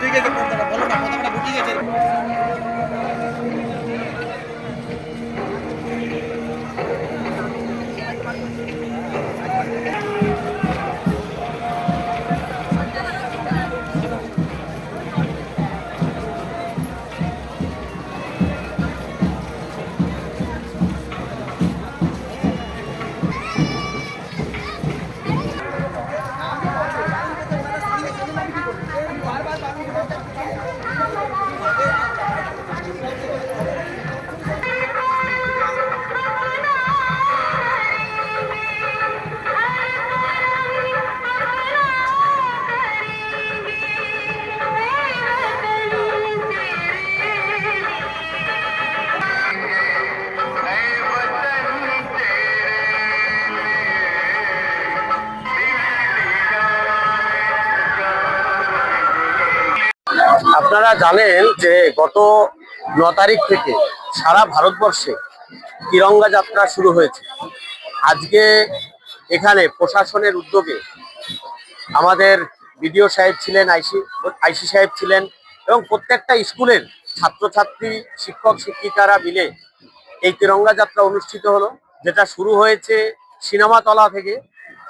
ঠিক আছে কথাটা বলো না, কথাটা বুঝে গেছে। আপনারা জানেন যে গত 9 তারিখ থেকে সারা ভারতবর্ষে তিরঙ্গা যাত্রা শুরু হয়েছে। আজকে এখানে প্রশাসনের উদ্যোগে আমাদের বিডিও সাহেব ছিলেন, আইসি সাহেব ছিলেন এবং প্রত্যেকটা স্কুলের ছাত্রছাত্রী, শিক্ষক শিক্ষিকারা মিলে এই তিরঙ্গা যাত্রা অনুষ্ঠিত হলো, যেটা শুরু হয়েছে সিনেমাতলা থেকে,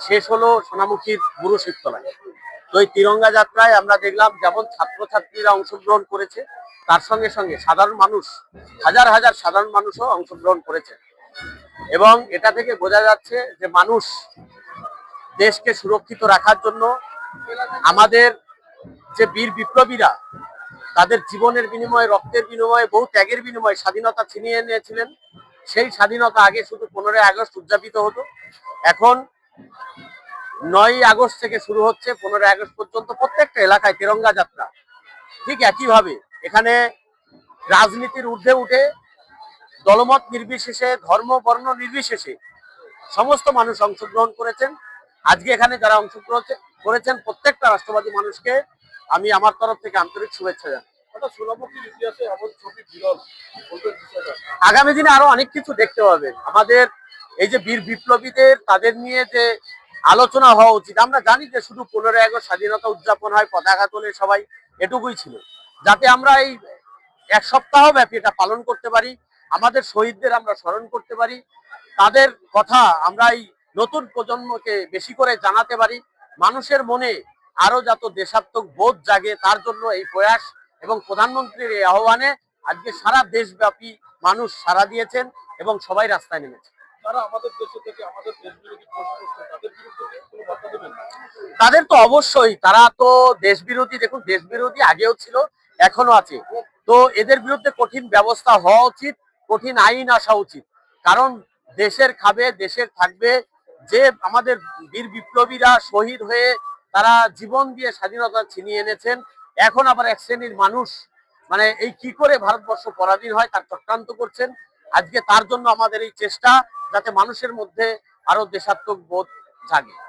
শেষ হলো সোনামুখীর বুড়ো শিবতলায়। তো এই তিরঙ্গা যাত্রায় আমরা দেখলাম যেমন ছাত্রছাত্রীরা অংশগ্রহণ করেছে, তার সঙ্গে সঙ্গে সাধারণ মানুষ, হাজার হাজার সাধারণ মানুষও অংশগ্রহণ করেছে। এবং এটা থেকে বোঝা যাচ্ছে যে মানুষ দেশকে সুরক্ষিত রাখার জন্য আমাদের যে বীর বিপ্লবীরা তাদের জীবনের বিনিময়ে, রক্তের বিনিময়ে, বহু ত্যাগের বিনিময়ে স্বাধীনতা ছিনিয়ে নিয়েছিলেন, সেই স্বাধীনতা আগে শুধু 15ই আগস্ট উদযাপিত হতো, এখন 9ই আগস্ট থেকে শুরু হচ্ছে 15ই আগস্ট পর্যন্ত প্রত্যেকটা এলাকায় তিরঙ্গা যাত্রা। ঠিক একইভাবে এখানে রাজনীতির ঊর্ধ্বে উঠে দলমত নির্বিশেষে, ধর্ম বর্ণ নির্বিশেষে সমস্ত মানুষ অংশগ্রহণ করেছেন। আজকে এখানে যারা অংশগ্রহণ করেছেন প্রত্যেকটা রাষ্ট্রবাদী মানুষকে আমি আমার তরফ থেকে আন্তরিক শুভেচ্ছা জানাই। আগামী দিনে আরো অনেক কিছু দেখতে পাবেন। আমাদের এই যে বীর বিপ্লবীদের, তাদের নিয়ে যে আলোচনা হওয়া উচিত। আমরা জানি যে শুধু 15ই আগস্ট স্বাধীনতা উদযাপন হয়, পতাকা তোলে সবাই, এটুকুই ছিল। যাতে আমরা এই 1 সপ্তাহ ব্যাপী এটা পালন করতে পারি, আমাদের শহীদদের আমরা স্মরণ করতে পারি, তাদের কথা আমরা এই নতুন প্রজন্মকে বেশি করে জানাতে পারি, মানুষের মনে আরো যত দেশাত্মক বোধ জাগে, তার জন্য এই প্রয়াস এবং প্রধানমন্ত্রীর এই আহ্বানে আজকে সারা দেশব্যাপী মানুষ সাড়া দিয়েছেন এবং সবাই রাস্তায় নেমেছে। তাদের তো অবশ্যই, তারা তো দেশ বিরোধী। দেখুন, দেশ বিরোধী আগেও ছিল, এখনো আছে। তো এদের বিরুদ্ধে কঠিন ব্যবস্থা হওয়া উচিত, কঠিন আইন আসা উচিত। কারণ দেশের খাবে, দেশের থাকবে। যে আমাদের বীর বিপ্লবীরা শহীদ হয়ে তারা জীবন দিয়ে স্বাধীনতা ছিনিয়ে এনেছেন, এখন আবার এক শ্রেণীর মানুষ মানে এই কি করে ভারতবর্ষ পরাধীন হয় তার চক্রান্ত করছেন। আজকে তার জন্য আমাদের এই চেষ্টা, যাতে মানুষের মধ্যে আরো দেশাত্মক বোধ জাগে।